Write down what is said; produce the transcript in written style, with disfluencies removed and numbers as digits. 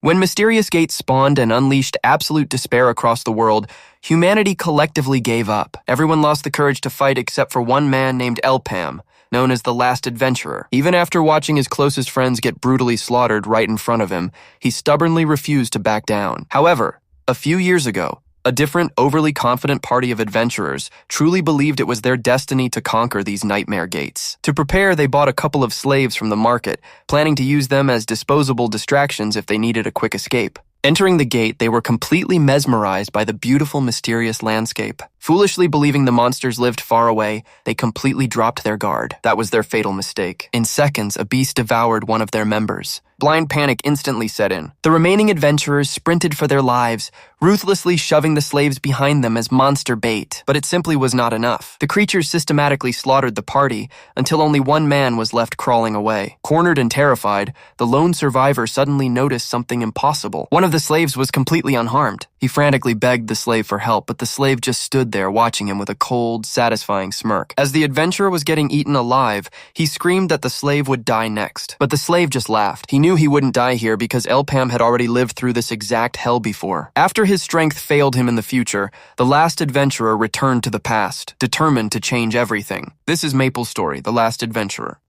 When Mysterious Gate spawned and unleashed absolute despair across the world, humanity collectively gave up. Everyone lost the courage to fight except for one man named Elpam, known as the Last Adventurer. Even after watching his closest friends get brutally slaughtered right in front of him, he stubbornly refused to back down. However, a few years ago, a different, overly confident party of adventurers truly believed it was their destiny to conquer these nightmare gates. To prepare, they bought a couple of slaves from the market, planning to use them as disposable distractions if they needed a quick escape. Entering the gate, they were completely mesmerized by the beautiful, mysterious landscape. Foolishly believing the monsters lived far away, they completely dropped their guard. That was their fatal mistake. In seconds, a beast devoured one of their members. Blind panic instantly set in. The remaining adventurers sprinted for their lives, ruthlessly shoving the slaves behind them as monster bait. But it simply was not enough. The creatures systematically slaughtered the party until only one man was left crawling away. Cornered and terrified, the lone survivor suddenly noticed something impossible. One of the slaves was completely unharmed. He frantically begged the slave for help, but the slave just stood there watching him with a cold, satisfying smirk. As the adventurer was getting eaten alive, he screamed that the slave would die next. But the slave just laughed. He knew he wouldn't die here because Elpam had already lived through this exact hell before. After his strength failed him in the future, the last adventurer returned to the past, determined to change everything. This is Maple's story, The Last Adventurer.